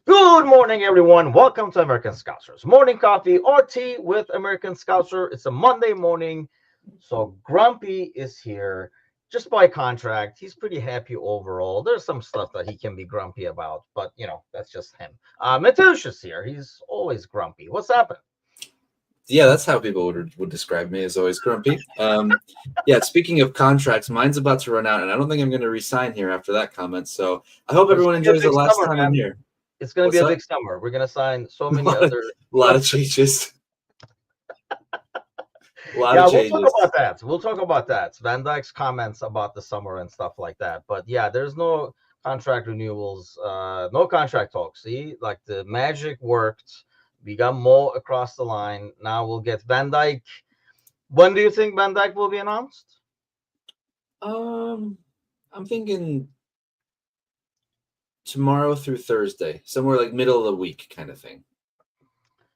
Good morning, everyone. Welcome to American Scousers Morning Coffee or Tea with American Scouser. It's a Monday morning, so Grumpy is here just by contract. He's pretty happy overall. There's some stuff that he can be grumpy about, but that's just him. Mateusz here. He's always grumpy. What's happened? Yeah, that's how people would describe me, as always grumpy. Yeah, speaking of contracts, mine's about to run out, and I don't think I'm going to resign here after that comment. So I hope everyone enjoys the last time I'm here. It's going to be a big summer. We're going to sign so many other... A lot of changes. We'll talk about that. We'll talk about that. Van Dijk's comments about the summer and stuff like that. But yeah, there's no contract renewals, no contract talks. See, like the magic worked. We got Mo across the line. Now we'll get Van Dijk. When do you think Van Dijk will be announced? I'm thinking tomorrow through Thursday, somewhere like middle of the week kind of thing.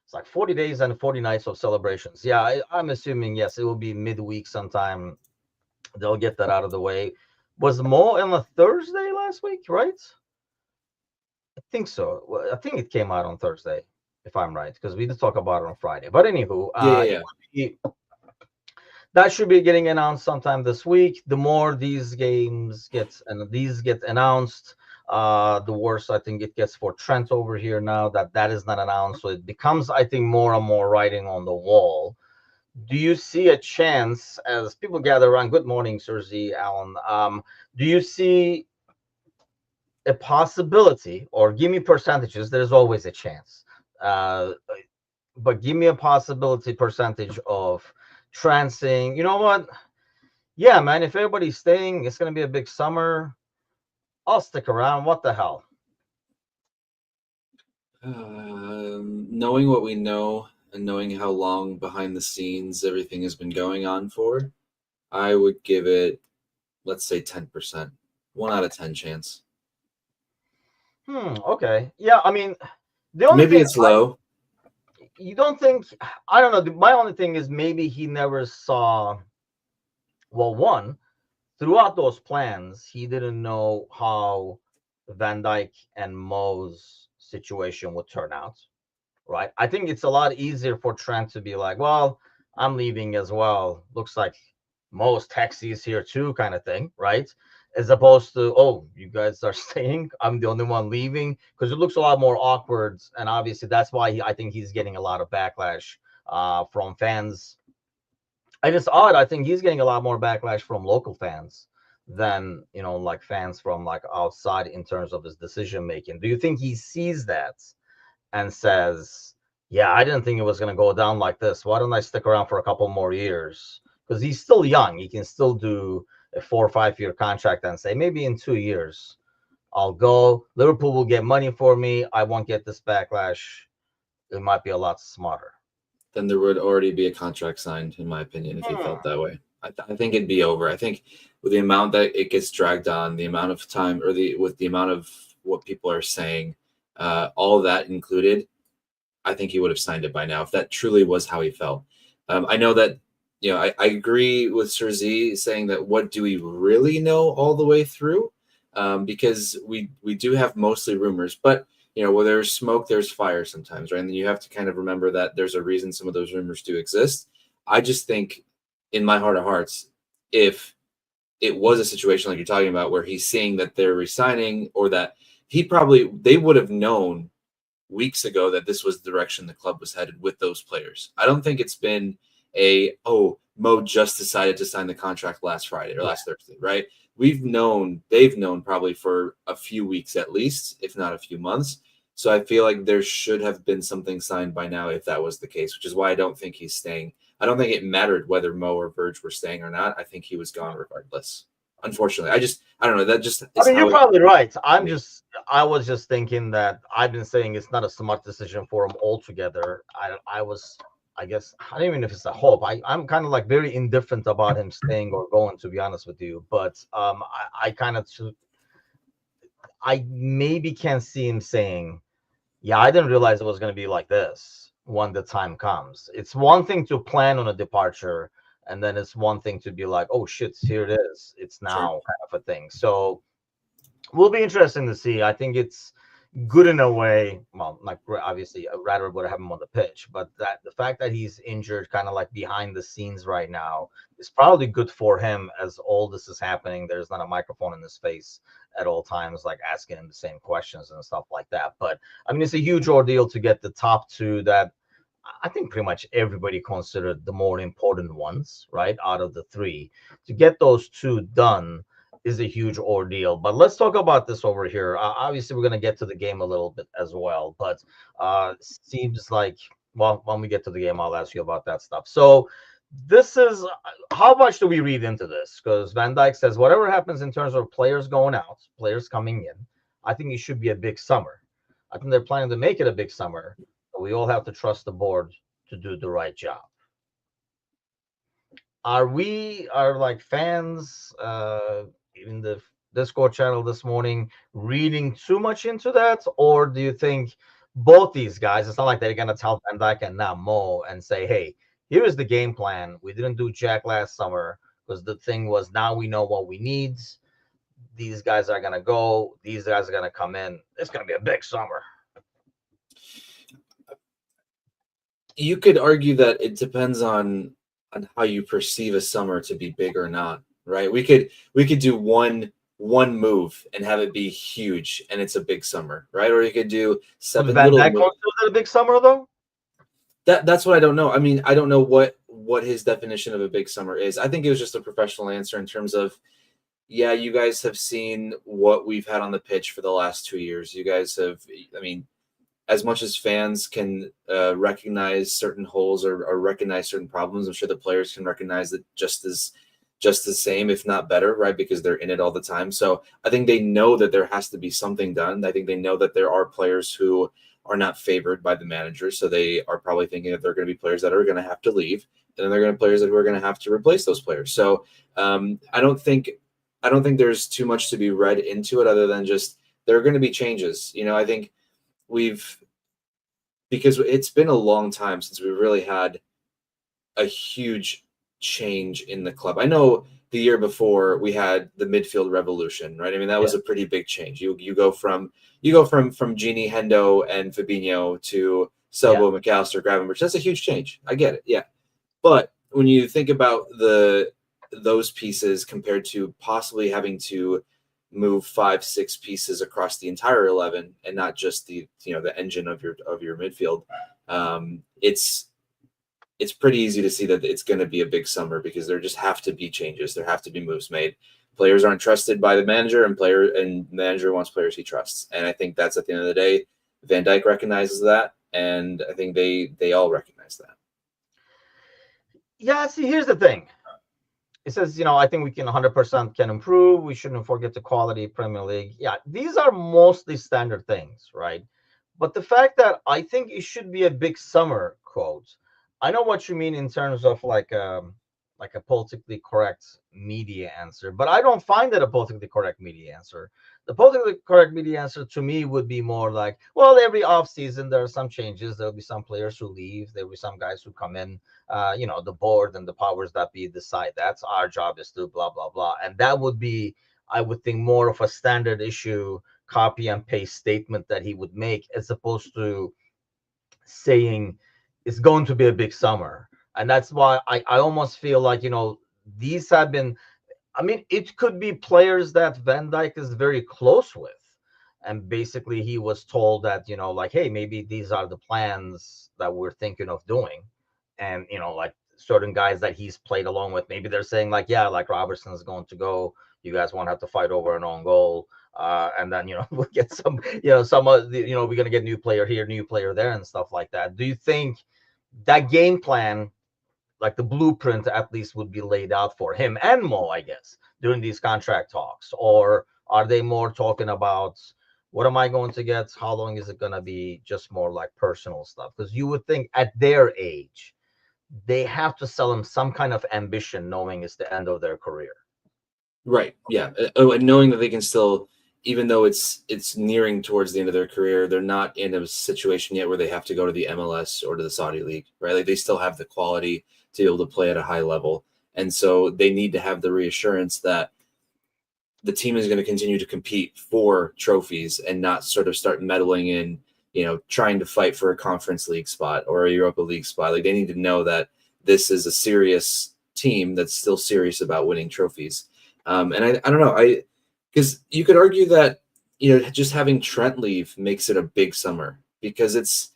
It's like 40 days and 40 nights of celebrations. Yeah, I'm assuming, yes, it will be midweek sometime. They'll get that out of the way. Was Mo on a Thursday last week, right? I think so. Well, I think it came out on Thursday, if I'm right, because we did talk about it on Friday. But anywho, that should be getting announced sometime this week. The more these games get announced, the worse I think it gets for Trent over here now that is not announced. So it becomes, I think, more and more writing on the wall. Do you see a chance as people gather around? Good morning, Serzi, Alan. Do you see a possibility, or give me percentages? There's always a chance. But give me a possibility percentage of Trent saying, you know what? Yeah, man, if everybody's staying, it's going to be a big summer. I'll stick around. What the hell? Knowing what we know and knowing how long behind the scenes everything has been going on for, I would give it, let's say 10%. 1 out of 10 chance. Okay. Yeah, I mean, maybe it's low. You don't think? I don't know. My only thing is maybe he never saw. Well, one, throughout those plans, he didn't know how Van Dijk and Mo's situation would turn out, right? I think it's a lot easier for Trent to be like, well, I'm leaving as well. Looks like Mo's taxi is here too, kind of thing, right? As opposed to, oh, you guys are staying, I'm the only one leaving, because it looks a lot more awkward. And obviously that's why I think he's getting a lot of backlash from fans. And it's odd. I think he's getting a lot more backlash from local fans than, like fans from like outside in terms of his decision making. Do you think he sees that and says, yeah, I didn't think it was going to go down like this. Why don't I stick around for a couple more years? Because he's still young. He can still do a 4 or 5 year contract and say, maybe in 2 years I'll go. Liverpool will get money for me. I won't get this backlash. It might be a lot smarter. Then there would already be a contract signed, in my opinion, if he felt that way. I think it'd be over. I think with the amount that it gets dragged on, the amount of time, or with the amount of what people are saying, all of that included, I think he would have signed it by now if that truly was how he felt. I know that, I agree with Sir Z saying that what do we really know all the way through? Because we do have mostly rumors, but where there's smoke, there's fire sometimes, right? And you have to kind of remember that there's a reason some of those rumors do exist. I just think in my heart of hearts, if it was a situation like you're talking about where he's seeing that they're resigning, or that they would have known weeks ago that this was the direction the club was headed with those players. I don't think it's been Mo just decided to sign the contract last Friday or last Thursday, right? They've known probably for a few weeks at least, if not a few months. So I feel like there should have been something signed by now if that was the case, which is why I don't think he's staying. I don't think it mattered whether Mo or Verge were staying or not. I think he was gone regardless. Unfortunately, I don't know. That just, I mean, you're probably right. I was just thinking that I've been saying it's not a smart decision for him altogether. I guess I don't even know if it's a hope. I'm kind of like very indifferent about him staying or going, to be honest with you. But I maybe can see him saying, yeah, I didn't realize it was going to be like this when the time comes. It's one thing to plan on a departure, and then it's one thing to be like, oh shit, here it is. It's now, kind of a thing. So will be interesting to see. I think it's good in a way. Well, like obviously, I'd rather would have him on the pitch, but that the fact that he's injured, kind of like behind the scenes right now, is probably good for him. As all this is happening, there's not a microphone in his face at all times, like asking him the same questions and stuff like that. But I mean, it's a huge ordeal to get the top two that I think pretty much everybody considered the more important ones, right? Out of the three, to get those two done is a huge ordeal. But let's talk about this over here. Obviously, we're going to get to the game a little bit as well. But seems like, well, when we get to the game, I'll ask you about that stuff. So this is how much do we read into this? Because Van Dijk says whatever happens in terms of players going out, players coming in, I think it should be a big summer. I think they're planning to make it a big summer. But we all have to trust the board to do the right job. Are like fans in the Discord channel this morning reading too much into that, or do you think both these guys, it's not like they're gonna tell Van Dijk and now Mo and say, hey, here is the game plan. We didn't do jack last summer because the thing was now we know what we need. These guys are gonna go, these guys are gonna come in. It's gonna be a big summer. You could argue that it depends on how you perceive a summer to be big or not, right? We could do one move and have it be huge and it's a big summer, right? Or you could do seven Van little Dijk moves. a big summer though? That's what I don't know. I mean, I don't know what his definition of a big summer is. I think it was just a professional answer in terms of, yeah, you guys have seen what we've had on the pitch for the last 2 years. You guys have, I mean, as much as fans can recognize certain holes or recognize certain problems, I'm sure the players can recognize it just the same, if not better, right? Because they're in it all the time. So I think they know that there has to be something done. I think they know that there are players who are not favored by the manager. So they are probably thinking that there are going to be players that are going to have to leave. And then they're going to players that who are going to have to replace those players. So I don't think there's too much to be read into it other than just there are going to be changes. You know, I think because it's been a long time since we really had a huge change in the club. I know the year before we had the midfield revolution, right? I mean, that was a pretty big change. You go from Gini, Hendo, and Fabinho to Selbo, McAllister, Gravenberch. That's a huge change. I get it, yeah. But when you think about those pieces compared to possibly having to move 5-6 pieces across the entire 11 and not just the engine of your midfield, it's pretty easy to see that it's going to be a big summer because there just have to be changes. There have to be moves made. Players aren't trusted by the manager, and the manager wants players he trusts. And I think that's at the end of the day, Van Dijk recognizes that, and I think they all recognize that. Yeah, see, here's the thing. It says, I think we can 100% can improve. We shouldn't forget the quality Premier League. Yeah, these are mostly standard things, right? But the fact that I think it should be a big summer quote, I know what you mean in terms of like a politically correct media answer, but I don't find it a politically correct media answer. The politically correct media answer to me would be more like, well, every offseason there are some changes. There'll be some players who leave. There'll be some guys who come in. The board and the powers that be decide that's our job is to blah, blah, blah. And that would be, I would think, more of a standard issue copy and paste statement that he would make, as opposed to saying it's going to be a big summer. And that's why I almost feel like, these have been, I mean, it could be players that Van Dijk is very close with. And basically he was told that, like, hey, maybe these are the plans that we're thinking of doing. And, like certain guys that he's played along with, maybe they're saying like, yeah, like Robertson's going to go. You guys won't have to fight over an own goal. And then, we'll get some, some of the, we're going to get a new player here, new player there and stuff like that. Do you think that game plan, like the blueprint at least, would be laid out for him and Mo, I guess, during these contract talks? Or are they more talking about what am I going to get? How long is it going to be? Just more like personal stuff. Because you would think at their age, they have to sell him some kind of ambition, knowing it's the end of their career. Right. Yeah. And knowing that they can still, even though it's nearing towards the end of their career, they're not in a situation yet where they have to go to the MLS or to the Saudi League, right? Like they still have the quality to be able to play at a high level. And so they need to have the reassurance that the team is going to continue to compete for trophies and not sort of start meddling in, trying to fight for a Conference League spot or a Europa League spot. Like, they need to know that this is a serious team that's still serious about winning trophies. And I don't know, because you could argue that, just having Trent leave makes it a big summer, because it's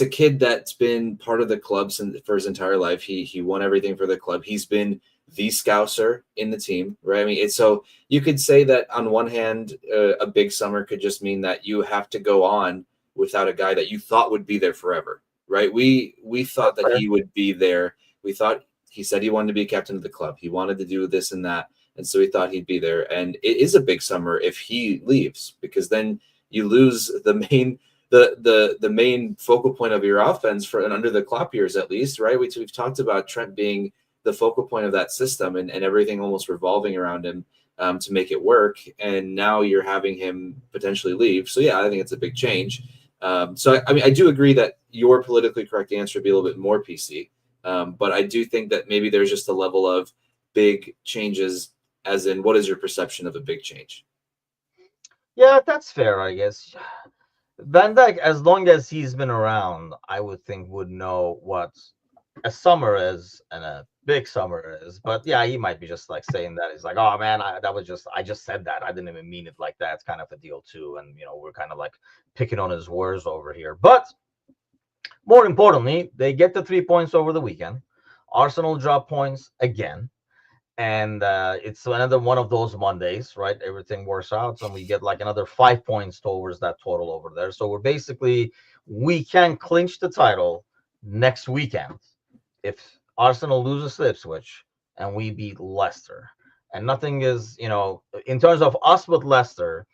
a kid that's been part of the club for his entire life. He won everything for the club. He's been the Scouser in the team, right? I mean, so you could say that on one hand, a big summer could just mean that you have to go on without a guy that you thought would be there forever, right? We thought that he would be there. We thought, he said he wanted to be captain of the club. He wanted to do this and that. And so we thought he'd be there. And it is a big summer if he leaves, because then you lose the main focal point of your offense for, and under the Klopp years at least, right? We've talked about Trent being the focal point of that system, and everything almost revolving around him to make it work. And now you're having him potentially leave. So yeah, I think it's a big change. So I mean, I do agree that your politically correct answer would be a little bit more PC. But I do think that maybe there's just a level of big changes, as in, what is your perception of a big change? Yeah, that's fair, I guess. Van Dijk, as long as he's been around, I would think would know what a summer is and a big summer is. But yeah, he might be just like saying that. He's like, oh man, I just said that. I didn't even mean it like that. It's kind of a deal too. And, we're kind of like picking on his words over here. But more importantly, they get the 3 points over the weekend. Arsenal drop points again. And it's another one of those Mondays, right? Everything works out, and we get like another 5 points towards that total over there. So we can clinch the title next weekend if Arsenal loses to Ipswich and we beat Leicester. And nothing is, in terms of us with Leicester,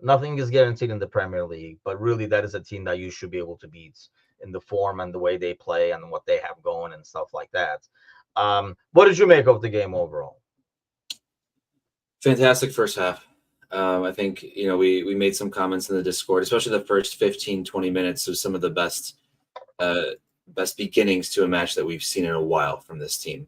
nothing is guaranteed in the Premier League. But really, that is a team that you should be able to beat in the form and the way they play and what they have going and stuff like that. What did you make of the game overall? Fantastic first half. I think, we made some comments in the Discord, especially the first 15, 20 minutes of some of the best beginnings to a match that we've seen in a while from this team.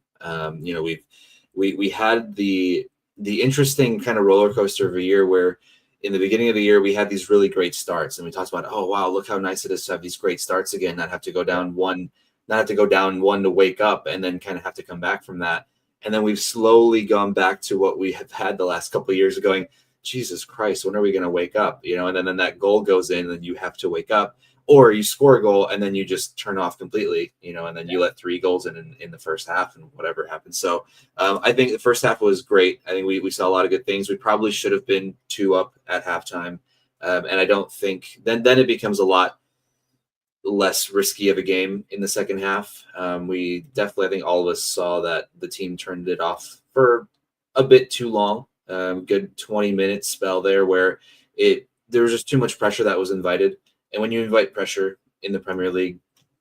We had the interesting kind of roller coaster of a year where in the beginning of the year we had these really great starts, and we talked about, oh wow, look how nice it is to have these great starts again, not have to go down one to wake up and then kind of have to come back from that. And then we've slowly gone back to what we have had the last couple of years of going, Jesus Christ, when are we going to wake up? And then that goal goes in and you have to wake up, or you score a goal and then you just turn off completely, and then you let 3 goals in the first half and whatever happens. So I think the first half was great. I think we saw a lot of good things. We probably should have been 2 up at halftime. And I don't think then it becomes a lot less risky of a game in the second half. We definitely, I think all of us saw that the team turned it off for a bit too long. Good 20-minute spell there where there was just too much pressure that was invited. And when you invite pressure in the Premier League,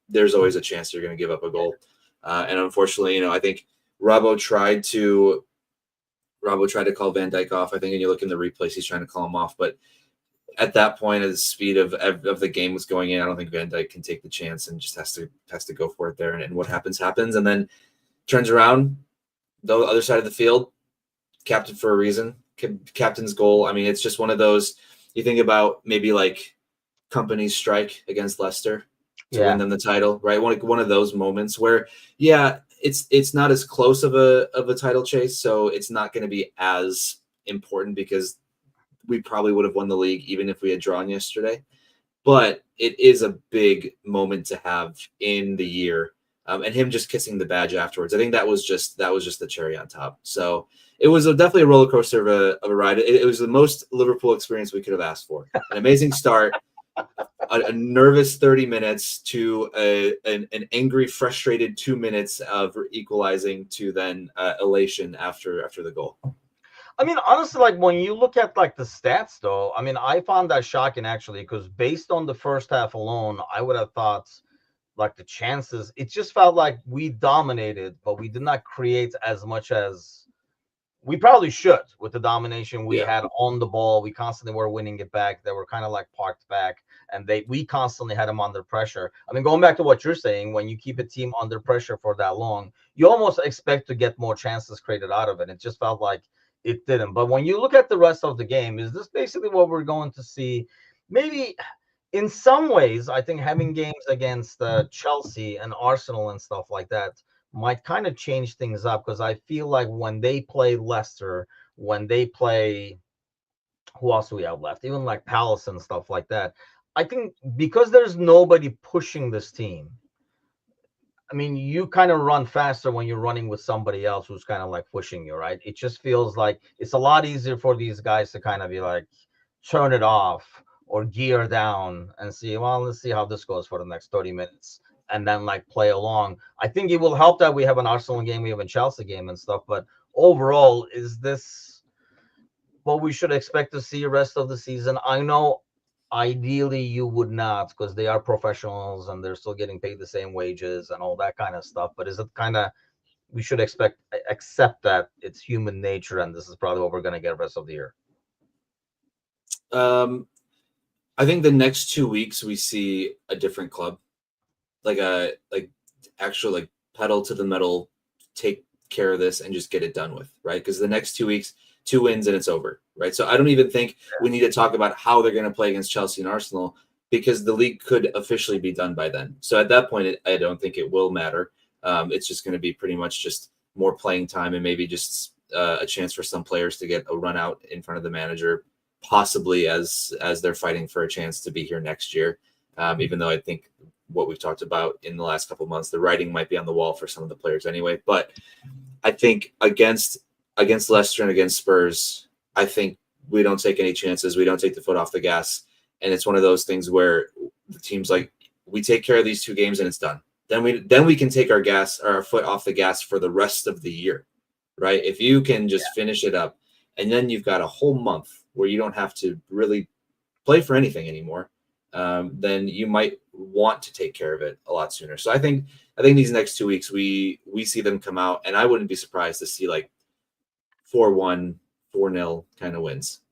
there's always a chance you're going to give up a goal. And unfortunately, I think Robbo tried to call Van Dijk off. I think when you look in the replays, he's trying to call him off, but at that point, as the speed of the game was going in, I don't think Van Dijk can take the chance and just has to go for it there. And what happens. And then turns around, the other side of the field, captain for a reason, captain's goal. I mean, it's just one of those, you think about maybe like Company's strike against Leicester to win them the title, right? One of those moments where, yeah, it's not as close of a title chase, so it's not going to be as important because we probably would have won the league even if we had drawn yesterday. But it is a big moment to have in the year. And him just kissing the badge afterwards, I think that was just the cherry on top. So it was definitely a roller coaster of a ride. It was the most Liverpool experience we could have asked for. An amazing start, a nervous 30 minutes to an angry, frustrated 2 minutes of equalizing to then elation after the goal. I mean, honestly, like when you look at like the stats, though, I mean, I found that shocking actually, because based on the first half alone, I would have thought like the chances, it just felt like we dominated, but we did not create as much as we probably should with the domination we had on the ball. We constantly were winning it back. They were kind of like parked back, and we constantly had them under pressure. I mean, going back to what you're saying, when you keep a team under pressure for that long, you almost expect to get more chances created out of it. It just felt like it didn't. But when you look at the rest of the game, is this basically what we're going to see? Maybe in some ways, I think having games against Chelsea and Arsenal and stuff like that might kind of change things up, because I feel like when they play Leicester, when they play, who else do we have left? Even like Palace and stuff like that. I think because there's nobody pushing this team, I mean, you kind of run faster when you're running with somebody else who's kind of like pushing you, right? It just feels like it's a lot easier for these guys to kind of be like, turn it off or gear down and see, well, let's see how this goes for the next 30 minutes and then like play along. I think it will help that we have an Arsenal game, we have a Chelsea game and stuff. But overall, is this what we should expect to see the rest of the season? I know ideally you would not, because they are professionals and they're still getting paid the same wages and all that kind of stuff. But is it kind of, we should accept that it's human nature and this is probably what we're going to get the rest of the year? I think the next 2 weeks we see a different club, like actual like pedal to the metal, take care of this and just get it done with, right? Because the next 2 weeks, 2 wins and it's over, right? So I don't even think we need to talk about how they're going to play against Chelsea and Arsenal, because the league could officially be done by then. So at that point, I don't think it will matter. It's just going to be pretty much just more playing time and maybe just a chance for some players to get a run out in front of the manager, possibly as they're fighting for a chance to be here next year. Even though I think what we've talked about in the last couple of months, the writing might be on the wall for some of the players anyway. But I think against Leicester and against Spurs, I think we don't take any chances. We don't take the foot off the gas. And it's one of those things where the team's like, we take care of these 2 games and it's done. Then we can take our foot off the gas for the rest of the year, right? If you can just finish it up, and then you've got a whole month where you don't have to really play for anything anymore, then you might want to take care of it a lot sooner. So I think these next 2 weeks we see them come out, and I wouldn't be surprised to see like 4-1, 4-0 kind of wins.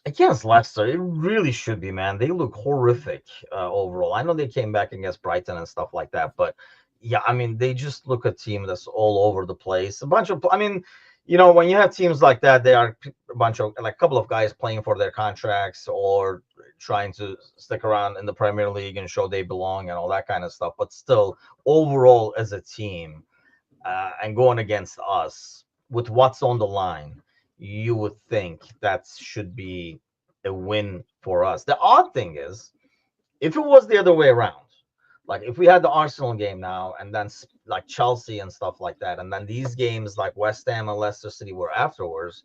Against Leicester, it really should be, man. They look horrific overall. I know they came back against Brighton and stuff like that, but yeah, I mean, they just look a team that's all over the place. A bunch of, I mean, when you have teams like that, they are a bunch of, like a couple of guys playing for their contracts or trying to stick around in the Premier League and show they belong and all that kind of stuff. But still, overall as a team, and going against us with what's on the line, you would think that should be a win for us. The odd thing is, if it was the other way around, like if we had the Arsenal game now and then like Chelsea and stuff like that, and then these games like West Ham and Leicester City were afterwards,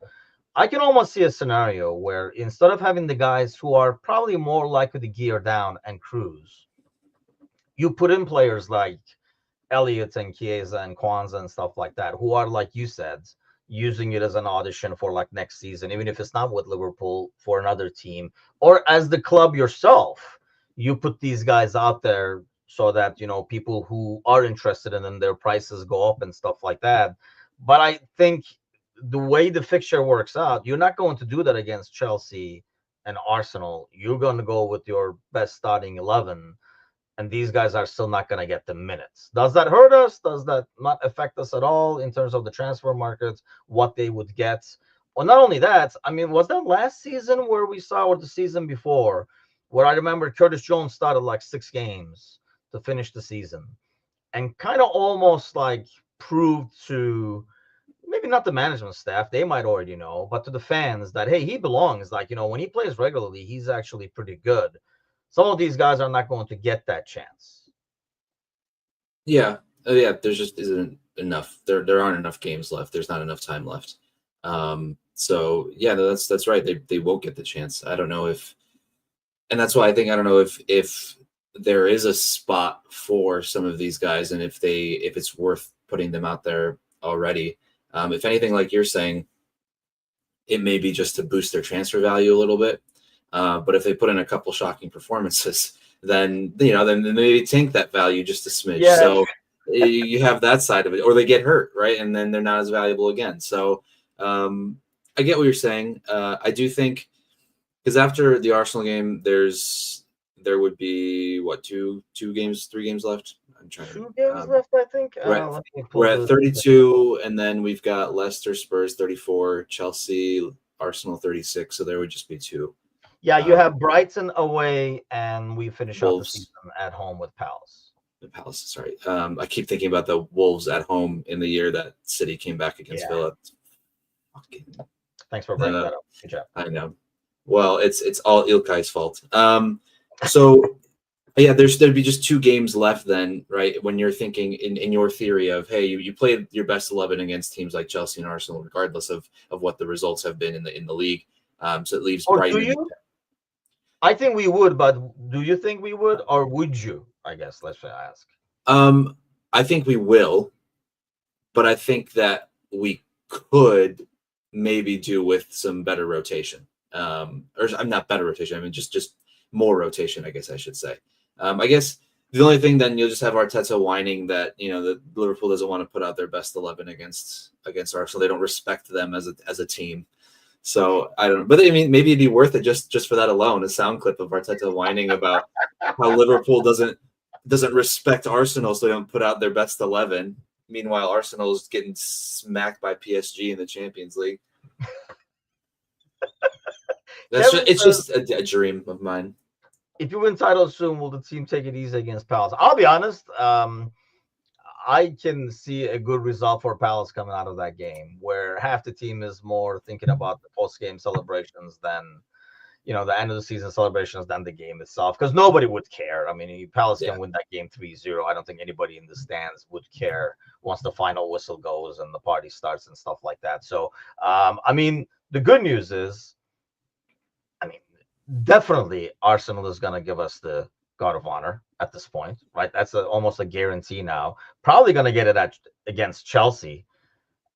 I can almost see a scenario where instead of having the guys who are probably more likely to gear down and cruise, you put in players like Elliott and Chiesa and Kwanzaa and stuff like that, who are, like you said, using it as an audition for like next season, even if it's not with Liverpool, for another team, or as the club yourself, you put these guys out there so that people who are interested in them, their prices go up and stuff like that. But I think the way the fixture works out, you're not going to do that against Chelsea and Arsenal. You're going to go with your best starting 11, and these guys are still not going to get the minutes. Does that hurt us? Does that not affect us at all in terms of the transfer markets, what they would get? Well, not only that, I mean, was that last season where we saw, or the season before, where I remember Curtis Jones started like 6 games to finish the season and kind of almost like proved to maybe not the management staff, they might already know, but to the fans that, hey, he belongs. Like, when he plays regularly, he's actually pretty good. Some of these guys are not going to get that chance. Yeah. There just isn't enough. There aren't enough games left. There's not enough time left. So yeah, that's right. They won't get the chance. I don't know if, and that's why I don't know if there is a spot for some of these guys, and if it's worth putting them out there already. If anything, like you're saying, it may be just to boost their transfer value a little bit. But if they put in a couple shocking performances, then maybe tank that value just a smidge. Yeah. So you have that side of it, or they get hurt, right? And then they're not as valuable again. So I get what you're saying. I do think, because after the Arsenal game, there would be 3 games left. I'm trying 2 to. games left, I think. Let me pull We're at the 32, and then we've got Leicester, Spurs 34, Chelsea, Arsenal 36. So there would just be 2. Yeah, you have Brighton away, and we finish out the Wolves. season at home with Palace. The Palace, sorry. I keep thinking about the Wolves at home in the year that City came back against Villa. Thanks for bringing that up. Good job. I know. Well, it's all Ilkay's fault. So yeah, there'd be just 2 games left then, right? When you're thinking in your theory of, hey, you played your best 11 against teams like Chelsea and Arsenal, regardless of what the results have been in the league. So it leaves Brighton. Do you? I think we would, but do you think we would, or would you? I guess let's ask. I think we will, but I think that we could maybe do with some better rotation. Or I'm not better rotation. I mean, just more rotation, I guess I should say. I guess the only thing then you'll just have Arteta whining that, that Liverpool doesn't want to put out their best 11 against Arsenal. They don't respect them as a team. So I don't know, but I mean, maybe it'd be worth it just for that alone, a sound clip of Arteta whining about how Liverpool doesn't respect Arsenal, so they don't put out their best 11. Meanwhile, Arsenal's getting smacked by PSG in the Champions League. It's just a dream of mine. If you win titles soon, will the team take it easy against Palace? I'll be honest. I can see a good result for Palace coming out of that game, where half the team is more thinking about the post-game celebrations than, the end of the season celebrations than the game itself, because nobody would care. I mean, Palace can win that game 3-0. I don't think anybody in the stands would care once the final whistle goes and the party starts and stuff like that. So, I mean, the good news is, definitely Arsenal is going to give us the guard of honor at this point, right? That's almost a guarantee now. Probably going to get it against Chelsea,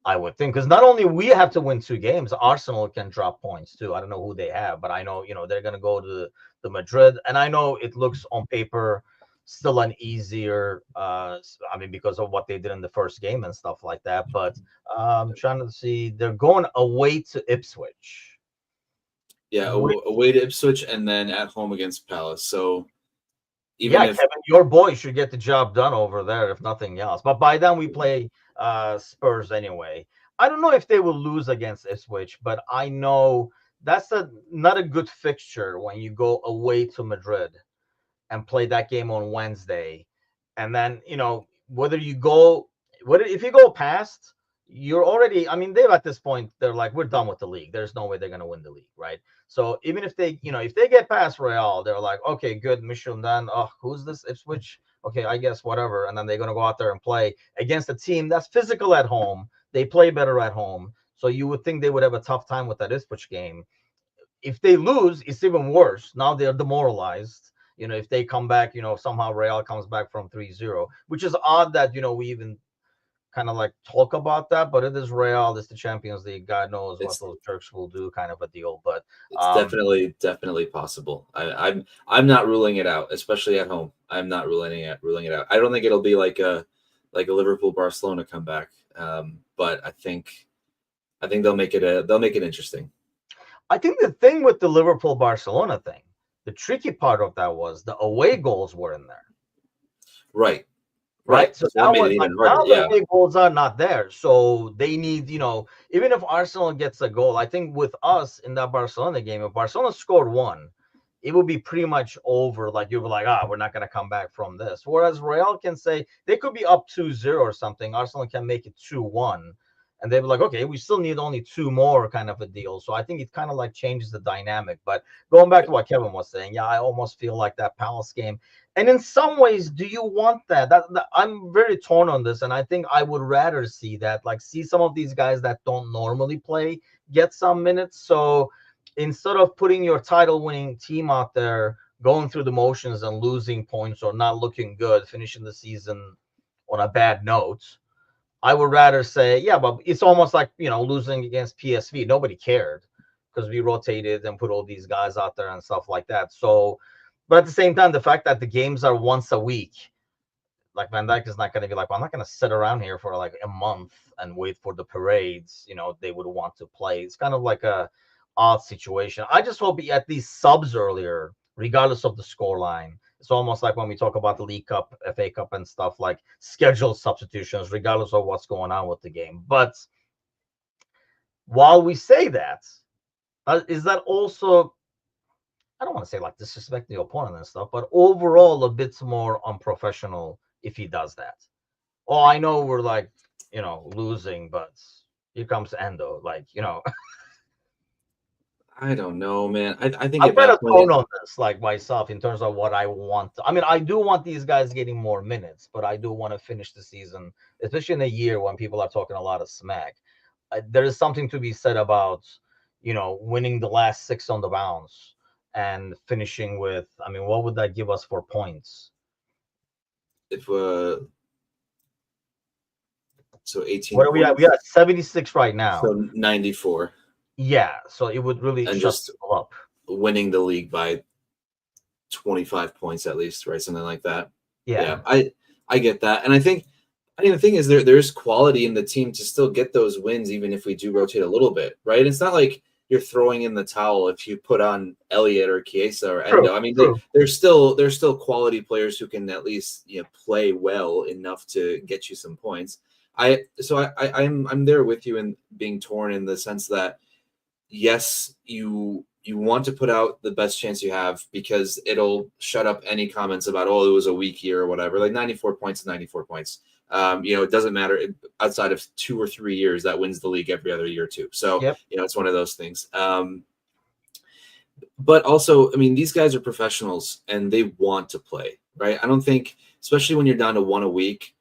I would think, because not only we have to win 2 games, Arsenal can drop points too. I don't know who they have, but I know, they're going to go to the Madrid, and I know it looks on paper still an easier, because of what they did in the first game and stuff like that. But I'm trying to see, they're going away to Ipswich. Yeah, away to Ipswich and then at home against Palace. So Kevin, your boys should get the job done over there, if nothing else. But by then we play Spurs anyway. I don't know if they will lose against Ipswich, but I know that's not a good fixture when you go away to Madrid and play that game on Wednesday. And then, if you go past, you're already, they've at this point, they're like, we're done with the league. There's no way they're going to win the league, right? So even if they, if they get past Real, they're like, okay, good, mission done. Oh, who's this Ipswich? Okay, I guess whatever. And then they're going to go out there and play against a team that's physical at home. They play better at home. So you would think they would have a tough time with that Ipswich game. If they lose, it's even worse. Now they're demoralized. If they come back, somehow Real comes back from 3-0, which is odd that, we even kind of like talk about that, but it is Real, it's the Champions League. God knows what those Turks will do, kind of a deal. But it's definitely possible. I'm not ruling it out, especially at home. I'm not ruling it out. I don't think it'll be like a Liverpool Barcelona comeback, but I think they'll make it interesting. I think the thing with the Liverpool Barcelona thing, the tricky part of that was the away goals were in there. Right. So now the away goals are not there. So they need, even if Arsenal gets a goal, I think with us in that Barcelona game, if Barcelona scored 1, it would be pretty much over. Like you were like, we're not going to come back from this. Whereas Real can say they could be up 2-0 or something. Arsenal can make it 2-1. And they'd be like, okay, we still need only 2 more, kind of a deal. So I think it kind of like changes the dynamic. But going back to what Kevin was saying, I almost feel like that Palace game. And in some ways, do you want that? I'm very torn on this. And I think I would rather see that, like see some of these guys that don't normally play get some minutes. So instead of putting your title winning team out there, going through the motions and losing points or not looking good, finishing the season on a bad note, I would rather say, but it's almost like, losing against PSV. Nobody cared because we rotated and put all these guys out there and stuff like that. So, but at the same time, the fact that the games are once a week, like Van Dijk is not going to be like, well, I'm not going to sit around here for like a month and wait for the parades. They would want to play. It's kind of like a odd situation. I just hope he at least subs earlier, regardless of the scoreline, It's almost like when we talk about the League Cup, FA Cup, and stuff, like scheduled substitutions, regardless of what's going on with the game. But while we say that, is that also, I don't want to say like disrespect the opponent and stuff, but overall a bit more unprofessional if he does that? Oh, I know we're like, losing, but here comes Endo. Like, I don't know, man. I think I'm at kind of that point, torn on this, like myself, in terms of what I want. I mean, I do want these guys getting more minutes, but I do want to finish the season, especially in a year when people are talking a lot of smack. There is something to be said about, winning the last 6 on the bounce and finishing with, I mean, what would that give us for points? if so 18 What are we at? points, We are at 76 right now. so 94. Yeah, so it would really And shut just people up. winning the league by 25 points at least, right? Something like that. Yeah. I get that. And I think the thing is there's quality in the team to still get those wins, even if we do rotate a little bit, right? It's not like you're throwing in the towel if you put on Elliott or Chiesa or Endo. I mean, there's still quality players who can at least play well enough to get you some points. I'm there with you in being torn in the sense that yes, you want to put out the best chance you have because it'll shut up any comments about, oh, it was a weak year or whatever. Like 94 points is 94 points. It doesn't matter outside of 2 or 3 years that wins the league every other year too. So, Yep. It's one of those things. But also, I mean, these guys are professionals and they want to play, right? I don't think, especially when you're down to 1 a week,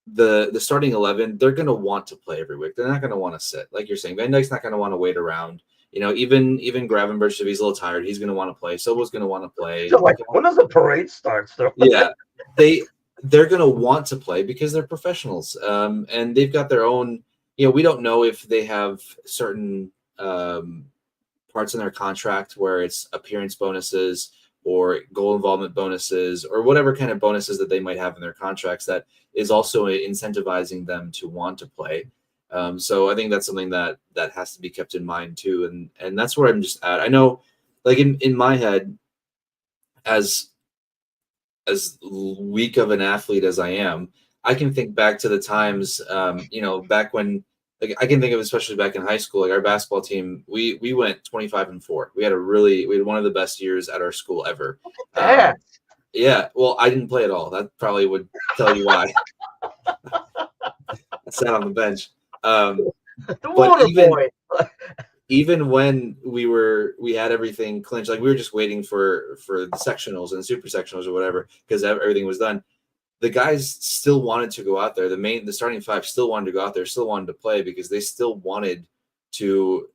the starting 11, they're going to want to play every week. They're not going to want to sit. Like you're saying, Van Dijk's not going to want to wait around. Even Gravenberch, if he's a little tired, he's going to want to play. Sobo's going to want to play. So, like, when does the parade start? Yeah, they're going to want to play because they're professionals, and they've got their own. We don't know if they have certain parts in their contract where it's appearance bonuses or goal involvement bonuses or whatever kind of bonuses that they might have in their contracts that is also incentivizing them to want to play. So I think that's something that has to be kept in mind too. And that's where I'm just at. I know, like in my head, as weak of an athlete as I am, I can think back to the times, back when, like, I can think of, especially back in high school, like our basketball team, we went 25-4. We had one of the best years at our school ever. Yeah. Well, I didn't play at all. That probably would tell you why. I sat on the bench. But even when we had everything clinched, like we were just waiting for the sectionals and super sectionals or whatever, because everything was done. The guys still wanted to go out there. The starting 5 still wanted to go out there, still wanted to play because they still wanted to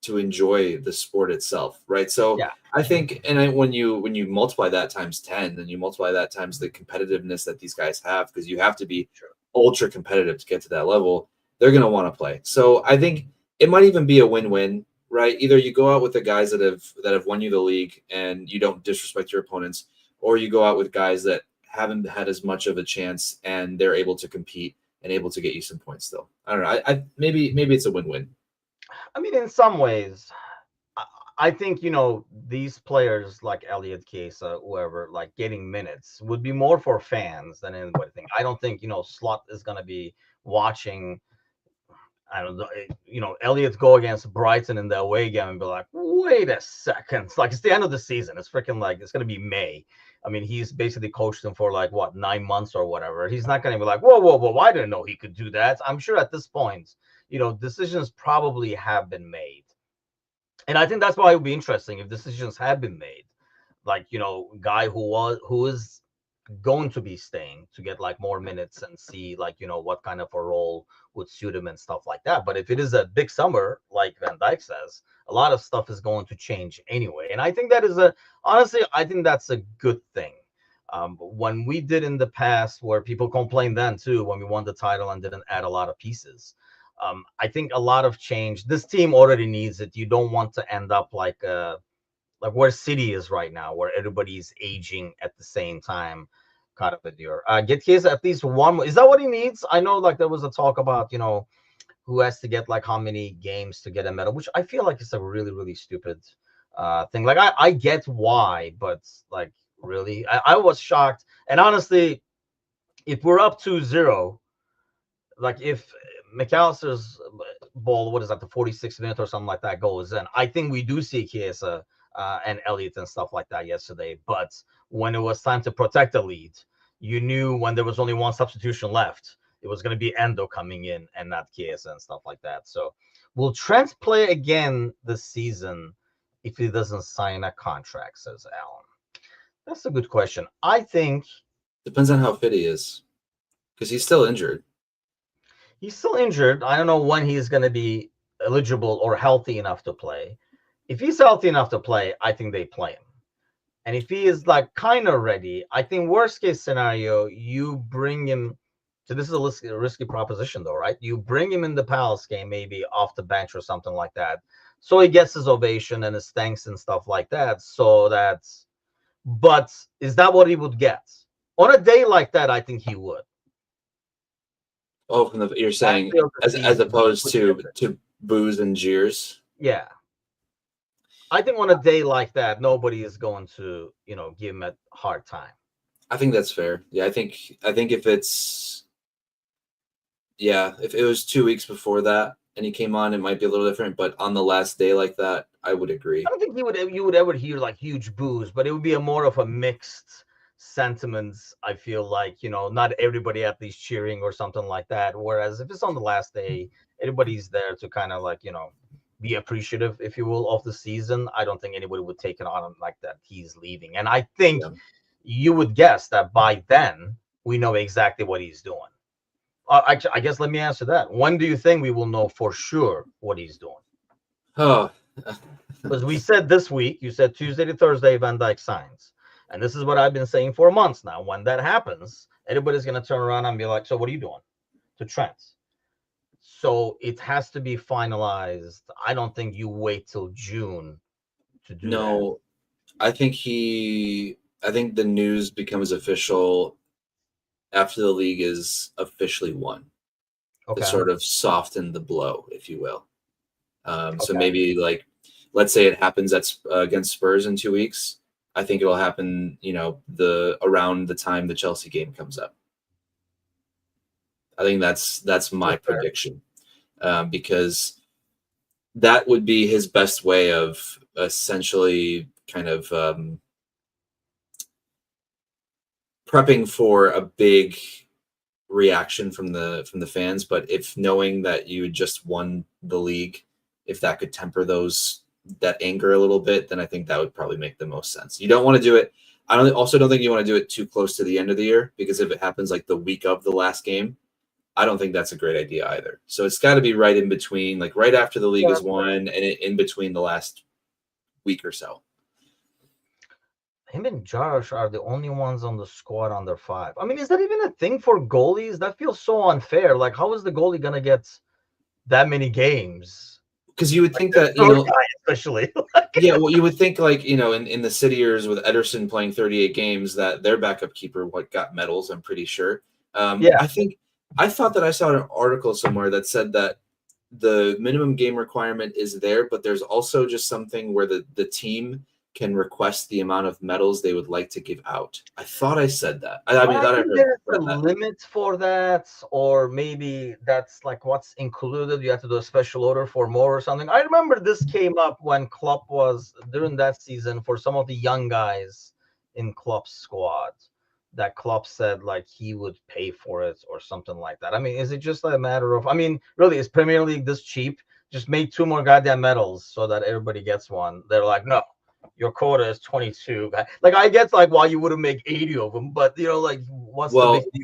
enjoy the sport itself, right? So yeah. I think, when you multiply that times 10, and you multiply that times the competitiveness that these guys have, because you have to be ultra competitive to get to that level, they're going to want to play. So I think it might even be a win-win, right? Either you go out with the guys that have won you the league and you don't disrespect your opponents, or you go out with guys that haven't had as much of a chance and they're able to compete and able to get you some points still. I don't know. Maybe it's a win-win. I mean, in some ways, I think, these players like Elliott, Chiesa, whoever, like getting minutes would be more for fans than anybody. I don't think, Slot is going to be watching, I don't know, Elliott go against Brighton in the away game and be like, wait a second. It's like, it's the end of the season. It's freaking like, it's going to be May. I mean, he's basically coached him for like, 9 months or whatever. He's not going to be like, whoa, I didn't know he could do that. I'm sure at this point, decisions probably have been made. And I think that's why it would be interesting if decisions have been made. Like, guy who is going to be staying to get like more minutes and see like, what kind of a role would suit him and stuff like that. But if it is a big summer, like Van Dijk says, a lot of stuff is going to change anyway. And I think that is honestly, I think that's a good thing. When we did in the past, where people complained then too, when we won the title and didn't add a lot of pieces, I think a lot of change. This team already needs it. You don't want to end up like where City is right now, where everybody's aging at the same time, kind of a deal. Get Chiesa at least one. Is that what he needs? I know, like, there was a talk about, who has to get like how many games to get a medal, which I feel like it's a really, really stupid thing. Like, I get why, but like, really. I was shocked. And honestly, if we're up 2-0, like if McAllister's ball, what is that, the 46th minute or something like that goes in, I think we do see Chiesa and Elliott and stuff like that yesterday. But when it was time to protect the lead, you knew when there was only one substitution left, it was going to be Endo coming in and not Chiesa and stuff like that. So will Trent play again this season if he doesn't sign a contract, says Alan? That's a good question. I think Depends on how fit he is, because he's still injured. he's still injured. I don't know when he's going to be eligible or healthy enough to play. If he's healthy enough to play, I think they play him. And if he is like kind of ready, I think worst case scenario, you bring him. So this is a risky proposition, though, right? You bring him in the Palace game, maybe off the bench or something like that, so he gets his ovation and his thanks and stuff like that. So that's. But is that what he would get on a day like that? I think he would. Oh, you're saying as opposed to boos and jeers. Yeah. I think on a day like that, nobody is going to, give him a hard time. I think that's fair. Yeah, I think if it's if it was 2 weeks before that and he came on, it might be a little different. But on the last day like that, I would agree. I don't think you would ever hear like huge boos, but it would be a more of a mixed sentiments. I feel like, not everybody at least cheering or something like that. Whereas if it's on the last day, everybody's there to kind of like, be appreciative, if you will, of the season. I don't think anybody would take it on like that he's leaving. And I think you would guess that by then we know exactly what he's doing. Actually, I guess let me answer that. When do you think we will know for sure what he's doing? Oh, because we said this week, you said Tuesday to Thursday, Van Dijk signs. And this is what I've been saying for months now. When that happens, everybody's going to turn around and be like, so what are you doing to Trent? So it has to be finalized. I don't think you wait till June to do that. No, I think the news becomes official after the league is officially won. Okay. To sort of soften the blow, if you will. So maybe like, let's say it happens against Spurs in 2 weeks. I think it'll happen, around the time the Chelsea game comes up. I think that's my prediction, because that would be his best way of essentially kind of prepping for a big reaction from the fans. But if knowing that you just won the league, if that could temper that anger a little bit, then I think that would probably make the most sense. You don't want to do it. I don't think you want to do it too close to the end of the year, because if it happens like the week of the last game, I don't think that's a great idea either. So it's got to be right in between, like right after the league is won and in between the last week or so. Him and Josh are the only ones on the squad under 5. I mean, is that even a thing for goalies? That feels so unfair. Like, how is the goalie going to get that many games? Because you would think that, especially. Yeah, well, you would think like, in the City years with Ederson playing 38 games, that their backup keeper got medals, I'm pretty sure. I thought that I saw an article somewhere that said that the minimum game requirement is there, but there's also just something where the team can request the amount of medals they would like to give out. I thought I said that. I think there's a limit for that, or maybe that's like what's included. You have to do a special order for more or something. I remember this came up when Klopp was during that season for some of the young guys in Klopp's squad. That Klopp said like he would pay for it or something like that. I mean, is it just a matter of? I mean, really, is Premier League this cheap? Just make 2 more goddamn medals so that everybody gets one. They're like, no. Your quota is 22. Like, I guess like why you wouldn't make 80 of them, but like what's the big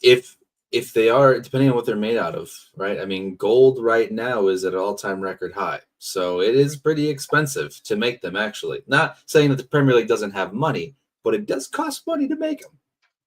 deal? If they are, depending on what they're made out of, right? I mean, gold right now is at an all-time record high, so it is pretty expensive to make them. Actually, not saying that the Premier League doesn't have money, but it does cost money to make them.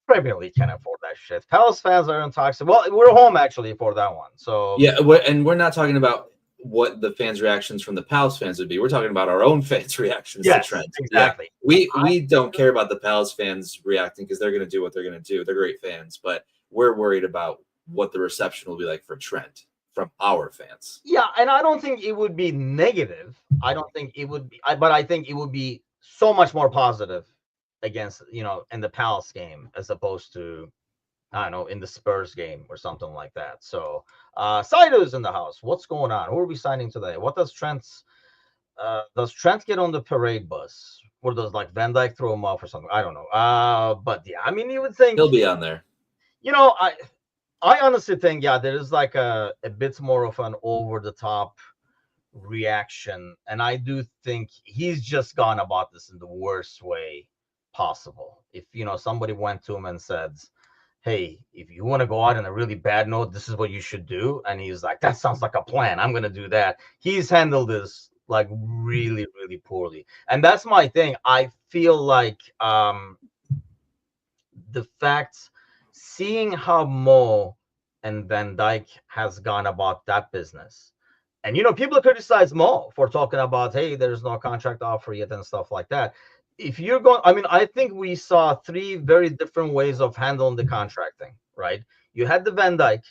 Premier League can't afford that shit. Palace fans are intoxicated. Well, we're home actually for that one, so yeah. And we're not talking about what the fans' reactions from the Palace fans would be. We're talking about our own fans' reactions to Trent. Exactly. Yeah. We don't care about the Palace fans reacting because they're going to do what they're going to do. They're great fans, but we're worried about what the reception will be like for Trent from our fans. Yeah, and I don't think it would be negative. I don't think it would be, but I think it would be so much more positive against, in the Palace game as opposed to, I don't know, in the Spurs game or something like that. So Saito's in the house. What's going on? Who are we signing today? What does does Trent get on the parade bus? Or does like Van Dijk throw him off or something? I don't know. But yeah, I mean, you would think He'll be on there. I honestly think, yeah, there is like a bit more of an over the top reaction. And I do think he's just gone about this in the worst way possible. If, somebody went to him and said, hey, if you want to go out on a really bad note, this is what you should do. And he's like, that sounds like a plan. I'm going to do that. He's handled this like really, really poorly. And that's my thing. I feel like the facts, seeing how Mo and Van Dijk has gone about that business. And, people criticize Mo for talking about, hey, there's no contract offer yet and stuff like that. If you're going, I mean, I think we saw three very different ways of handling the contract thing, right? You had the Van Dijk,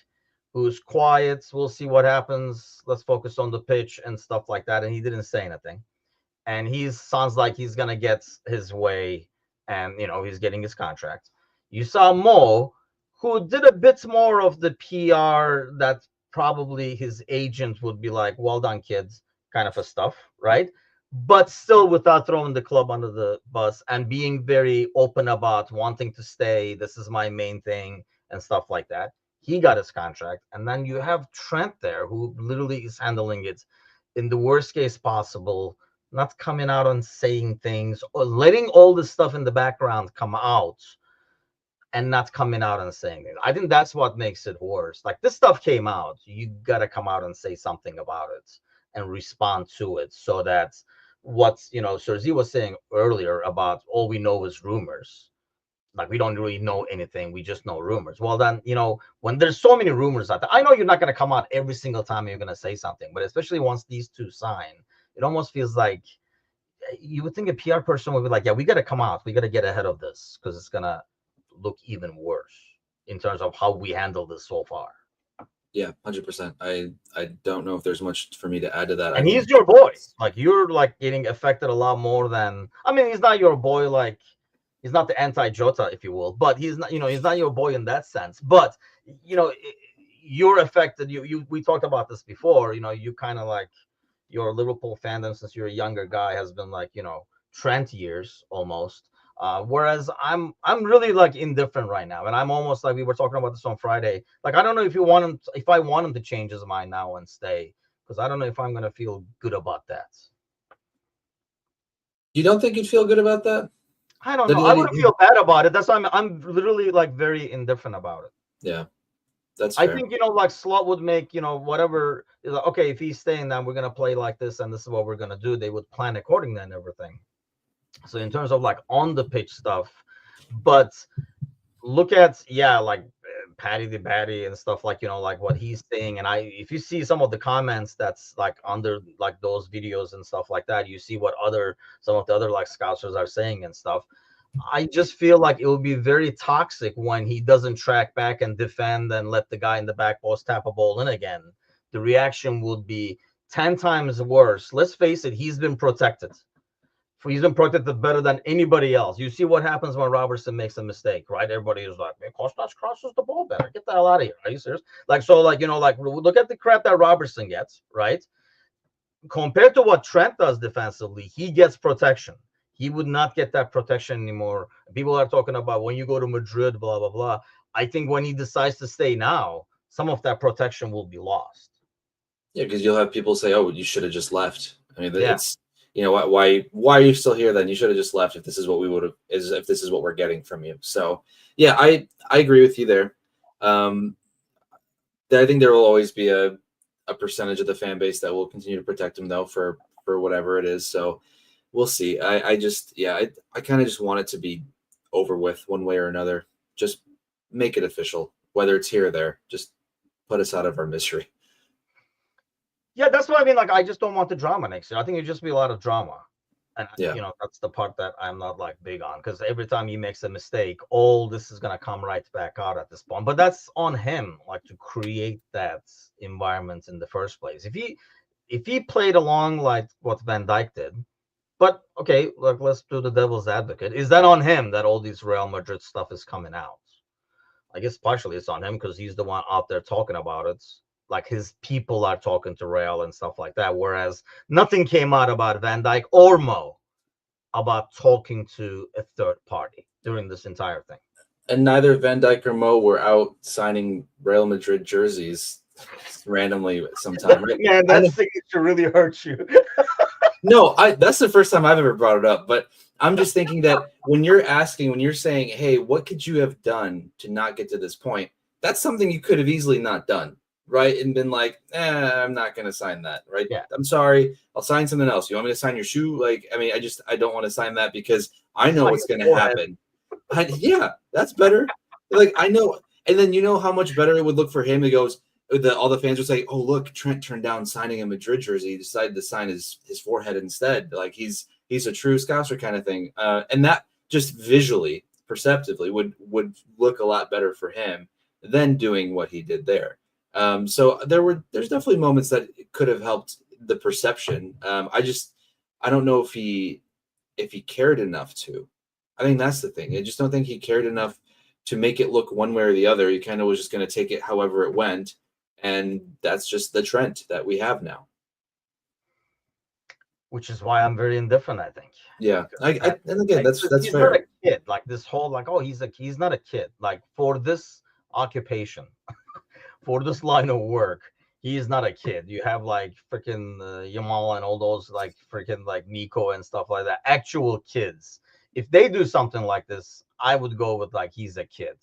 who's quiet. We'll see what happens. Let's focus on the pitch and stuff like that. And he didn't say anything. And he sounds like he's going to get his way and, he's getting his contract. You saw Mo, who did a bit more of the PR that probably his agent would be like, well done, kids, kind of a stuff, right? But still without throwing the club under the bus and being very open about wanting to stay. This is my main thing and stuff like that. He got his contract. And then you have Trent there, who literally is handling it in the worst case possible, not coming out and saying things or letting all this stuff in the background come out and not coming out and saying it. I think that's what makes it worse. Like, this stuff came out. You got to come out and say something about it and respond to it, so that what's, Sergi was saying earlier about all we know is rumors. Like, we don't really know anything. We just know rumors. Well, then, when there's so many rumors out there, I know you're not going to come out every single time you're going to say something, but especially once these two sign, it almost feels like you would think a PR person would be like, yeah, we got to come out. We got to get ahead of this because it's going to look even worse in terms of how we handle this so far. Yeah, 100%. I don't know if there's much for me to add to that. And he's your boy. Like, you're like getting affected a lot more than, I mean, he's not your boy. Like, he's not the anti-Jota, if you will, but he's not, he's not your boy in that sense. But, you're affected. We talked about this before. You kind of like your Liverpool fandom since you're a younger guy has been like, Trent years almost. Whereas I'm really like indifferent right now, and I'm almost like, we were talking about this on Friday. Like, I don't know if I want him to change his mind now and stay, because I don't know if I'm gonna feel good about that. You don't think you'd feel good about that? I don't know. I wouldn't feel bad about it. That's why I'm literally like very indifferent about it. Yeah, that's fair. I think like Slot would make whatever. Okay, if he's staying, then we're gonna play like this, and this is what we're gonna do. They would plan accordingly and everything. So in terms of like on the pitch stuff, but look at, like Paddy the Batty and stuff, like, like what he's saying. And if you see some of the comments that's like under like those videos and stuff like that, you see what some of the other like Scousers are saying and stuff. I just feel like it would be very toxic when he doesn't track back and defend and let the guy in the back post tap a ball in again. The reaction would be 10 times worse. Let's face it, he's been protected. He's been protected better than anybody else. You see what happens when Robertson makes a mistake, right? Everybody is like, man, Kostas crosses the ball better. Get the hell out of here. Are you serious? Like, so, like, like, look at the crap that Robertson gets, right? Compared to what Trent does defensively, he gets protection. He would not get that protection anymore. People are talking about when you go to Madrid, blah, blah, blah. I think when he decides to stay now, some of that protection will be lost. Yeah, because you'll have people say, oh, you should have just left. I mean, it's... why are you still here then? You should have just left if this is what if this is what we're getting from you. So yeah, I agree with you there. I think there will always be a percentage of the fan base that will continue to protect him though for whatever it is. So we'll see. I kind of just want it to be over with one way or another. Just make it official, whether it's here or there. Just put us out of our misery. Yeah, that's what I mean. Like, I just don't want the drama next year. I think it'd just be a lot of drama. And, that's the part that I'm not, like, big on. Because every time he makes a mistake, all this is going to come right back out at this point. But that's on him, like, to create that environment in the first place. If he played along like what Van Dijk did, But okay, look, let's do the devil's advocate. Is that on him that all these Real Madrid stuff is coming out? I guess partially it's on him because he's the one out there talking about it. Like his people are talking to Real and stuff like that. Whereas nothing came out about Van Dijk or Mo about talking to a third party during this entire thing. And neither Van Dijk or Mo were out signing Real Madrid jerseys randomly sometime. Right? Man, that signature really hurts you. No, that's the first time I've ever brought it up. But I'm just thinking that when you're saying, hey, what could you have done to not get to this point? That's something you could have easily not done, right? And been like, I'm not going to sign that, right? Yeah. I'm sorry. I'll sign something else. You want me to sign your shoe? Like, I mean, I don't want to sign that because I know what's going to happen. Yeah, that's better. Like, I know. And then you know how much better it would look for him. It goes, all the fans would say, oh, look, Trent turned down signing a Madrid jersey. He decided to sign his forehead instead. Like, he's a true Scouser kind of thing. And that just visually, perceptively would look a lot better for him than doing what he did there. So there's definitely moments that could have helped the perception. I don't know if he cared enough to. I think that's the thing. I just don't think he cared enough to make it look one way or the other. He kind of was just going to take it however it went. And that's just the trend that we have now. Which is why I'm very indifferent, I think. Yeah. And again, that's he's fair. Not a kid. Like this whole, like, oh, he's not a kid. Like for this occupation, for this line of work, he is not a kid. You have like freaking Yamal and all those like freaking like Nico and stuff like that. Actual kids. If they do something like this, I would go with like he's a kid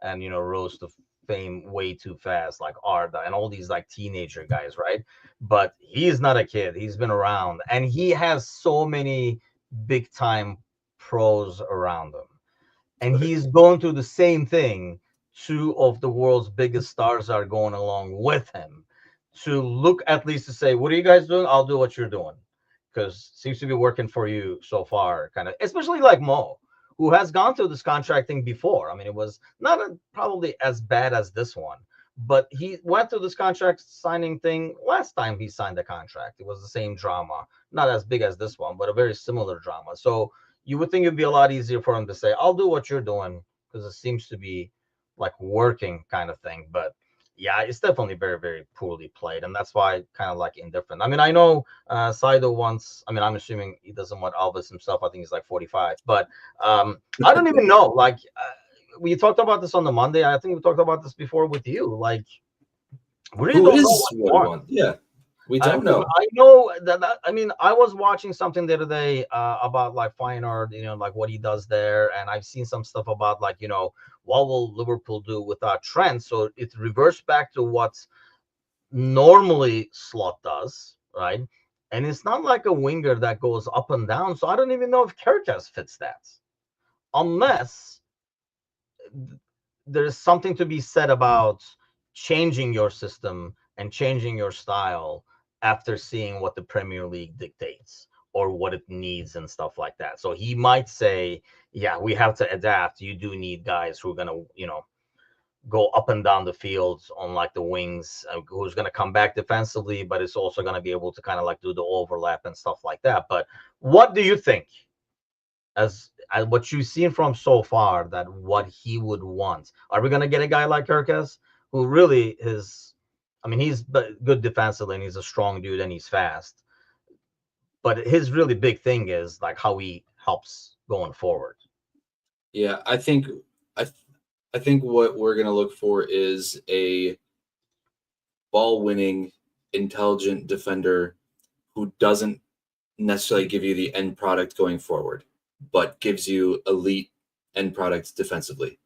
and rose to fame way too fast, like Arda and all these like teenager guys, right? But he's not a kid. He's been around and he has so many big time pros around him. And he's going through the same thing. Two of the world's biggest stars are going along with him to look at least to say, what are you guys doing? I'll do what you're doing. Because it seems to be working for you so far, kind of, especially like Mo, who has gone through this contract thing before. I mean, it was not probably as bad as this one, but he went through this contract signing thing last time he signed the contract. It was the same drama, not as big as this one, but a very similar drama. So you would think it'd be a lot easier for him to say, I'll do what you're doing, because it seems to be like working kind of thing. But yeah, it's definitely very, very poorly played. And that's why kind of like indifferent. I mean, I know Saido wants, I mean, I'm assuming he doesn't want Elvis himself. I think he's like 45. But I don't even know. Like, we talked about this on the Monday. I think we talked about this before with you. Like, we really don't know what we want. Yeah. We don't know. I know that, I mean, I was watching something the other day about like Feyenoord, like what he does there. And I've seen some stuff about like, what will Liverpool do without Trent? So it reverts back to what normally Slot does, right? And it's not like a winger that goes up and down. So I don't even know if Kerkez fits that. Unless there's something to be said about changing your system and changing your style after seeing what the Premier League dictates or what it needs and stuff like that. So he might say, yeah, we have to adapt. You do need guys who are going to, go up and down the field on like the wings, who's going to come back defensively, but it's also going to be able to kind of like do the overlap and stuff like that. But what do you think, as what you've seen from so far, that what he would want? Are we going to get a guy like Kerkez who really is, I mean, he's good defensively and he's a strong dude and he's fast, but his really big thing is like how he helps going forward. Yeah, I think what we're going to look for is a ball-winning, intelligent defender who doesn't necessarily give you the end product going forward, but gives you elite end products defensively.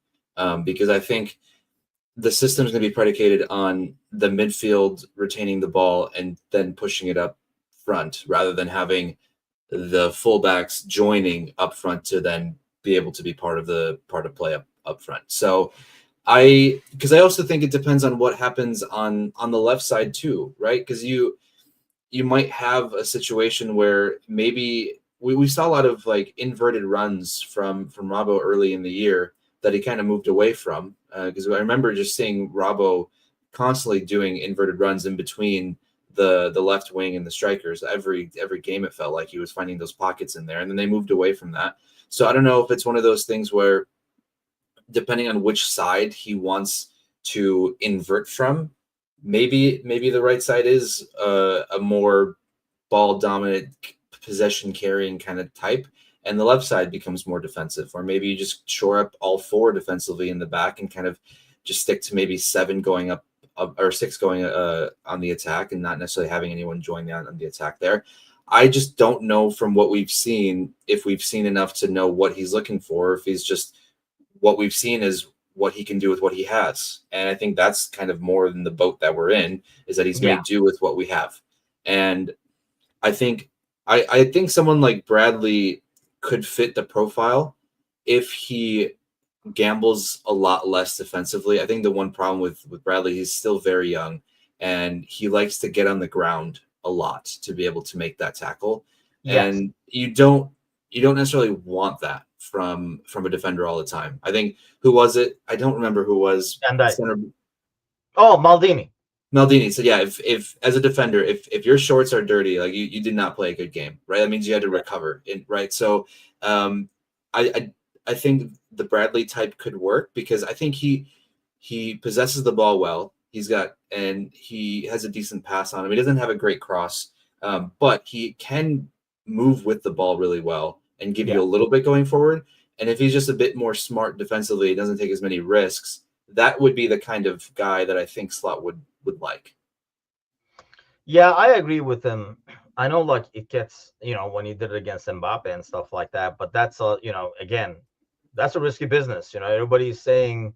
Because I think the system is going to be predicated on the midfield retaining the ball and then pushing it up front, rather than having the fullbacks joining up front to then be able to be part of play up front. So because I also think it depends on what happens on the left side too, right? Because you might have a situation where maybe we saw a lot of like inverted runs from Robbo early in the year that he kind of moved away from, because I remember just seeing Robbo constantly doing inverted runs in between the left wing and the strikers. Every game it felt like he was finding those pockets in there, and then they moved away from that. So I don't know if it's one of those things where, depending on which side he wants to invert from, maybe the right side is a more ball dominant, possession carrying kind of type, and the left side becomes more defensive. Or maybe you just shore up all four defensively in the back and kind of just stick to maybe 7 going up or 6 going on the attack, and not necessarily having anyone join on the attack there. I just don't know from what we've seen if we've seen enough to know what he's looking for, if he's just, what we've seen is what he can do with what he has. And I think that's kind of more than the boat that we're in, is that he's made do with what we have. And I think someone like Bradley could fit the profile if he gambles a lot less defensively. I think the one problem with Bradley, he's still very young and he likes to get on the ground a lot to be able to make that tackle. Yes. And you don't necessarily want that from a defender all the time. I think, who was it? I don't remember who was. Oh, Maldini. So yeah, if as a defender, if your shorts are dirty, like you did not play a good game, right? That means you had to recover, right? So I think the Bradley type could work because I think he possesses the ball well. And he has a decent pass on him. He doesn't have a great cross, but he can move with the ball really well and give you a little bit going forward. And if he's just a bit more smart defensively, he doesn't take as many risks, that would be the kind of guy that I think Slot would like. Yeah, I agree with him. I know, like, it gets, when he did it against Mbappe and stuff like that, but that's again, that's a risky business. Everybody's saying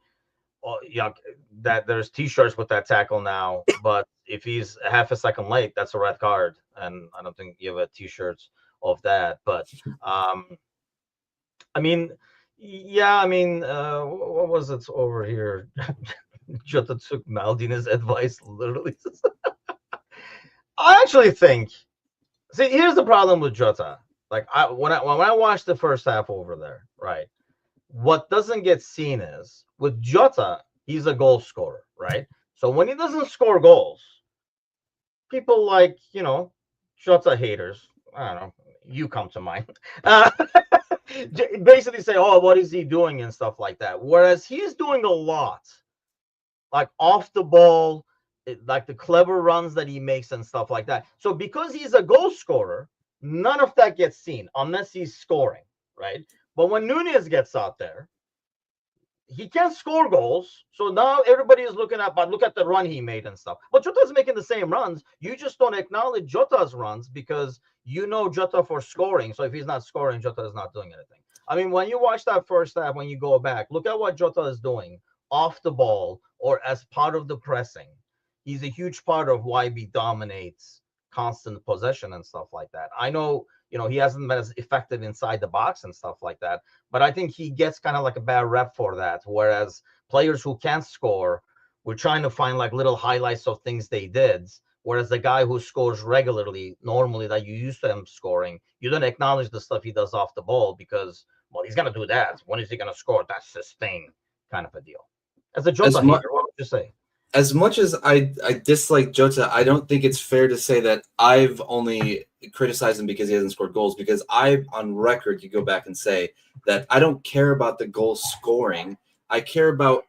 that there's t-shirts with that tackle now, but if he's half a second late, that's a red card, and I don't think you have a t-shirts of that. But what was it over here? Jota took Maldini's advice literally. I actually think, here's the problem with Jota. Like, when I watched the first half over there, right, what doesn't get seen is, with Jota, he's a goal scorer, right? So when he doesn't score goals, people like, Jota haters, I don't know, you come to mind, basically say, oh, what is he doing and stuff like that. Whereas he's doing a lot, like off the ball, like the clever runs that he makes and stuff like that. So because he's a goal scorer, none of that gets seen unless he's scoring, right? But when Nunez gets out there, he can't score goals. So now everybody is looking at, but look at the run he made and stuff. But Jota's making the same runs. You just don't acknowledge Jota's runs because you know Jota for scoring. So if he's not scoring, Jota is not doing anything. I mean, when you watch that first half, when you go back, look at what Jota is doing off the ball or as part of the pressing. He's a huge part of why we dominates constant possession and stuff like that. I know, he hasn't been as effective inside the box and stuff like that, but I think he gets kind of like a bad rep for that. Whereas players who can't score, we're trying to find like little highlights of things they did. Whereas the guy who scores regularly, normally that you used to him scoring, you don't acknowledge the stuff he does off the ball because, well, he's going to do that. When is he going to score? That's his thing, kind of a deal. As a Jota hater, what would you say? As much as I dislike Jota, I don't think it's fair to say that I've only criticized him because he hasn't scored goals, because I, on record, you go back and say that I don't care about the goal scoring. I care about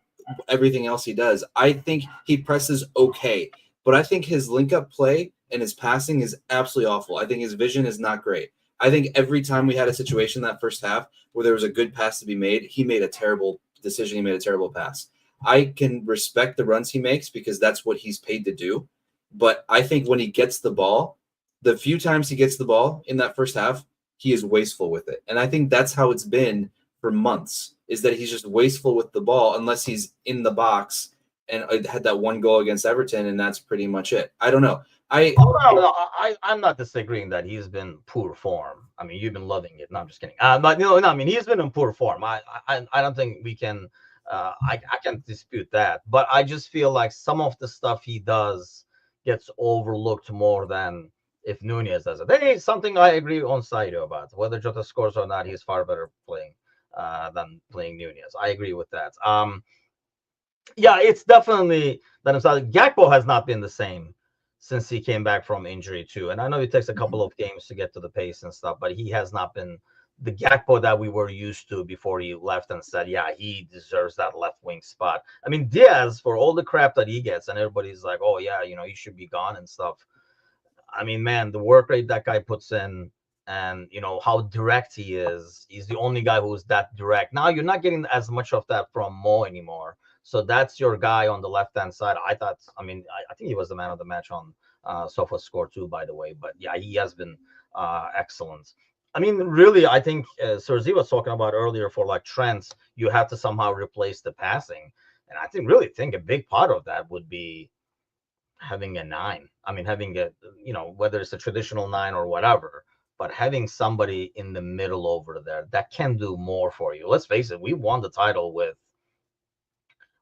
everything else he does. I think he presses okay, but I think his link-up play and his passing is absolutely awful. I think his vision is not great. I think every time we had a situation that first half where there was a good pass to be made, he made a terrible decision. He made a terrible pass. I can respect the runs he makes because that's what he's paid to do. But I think when he gets the ball, the few times he gets the ball in that first half, he is wasteful with it. And I think that's how it's been for months, is that he's just wasteful with the ball unless he's in the box, and had that one goal against Everton, and that's pretty much it. I don't know. I'm not disagreeing that he's been poor form. I mean, you've been loving it. No, I'm just kidding. But I mean, he's been in poor form. I don't think we can. I can't dispute that, but I just feel like some of the stuff he does gets overlooked more than if Nunez does it. There is something I agree on Saido about. Whether Jota scores or not, he's far better playing than playing Nunez. I agree with that. Yeah, it's definitely that. Gakpo has not been the same since he came back from injury too. And I know it takes a couple of games to get to the pace and stuff, but he has not been the Gakpo that we were used to before he left and said, yeah, he deserves that left wing spot. I mean, Diaz, for all the crap that he gets, and everybody's like, oh yeah, he should be gone and stuff. I mean, man, the work rate that guy puts in, and how direct he is. He's the only guy who's that direct. Now you're not getting as much of that from Mo anymore. So that's your guy on the left-hand side. I think he was the man of the match on SofaScore too, by the way. But yeah, he has been excellent. I mean, really, I think Serzi was talking about earlier for like Trent, you have to somehow replace the passing. And I think a big part of that would be having a 9. I mean, having a, whether it's a traditional 9 or whatever, but having somebody in the middle over there that can do more for you. Let's face it, we won the title with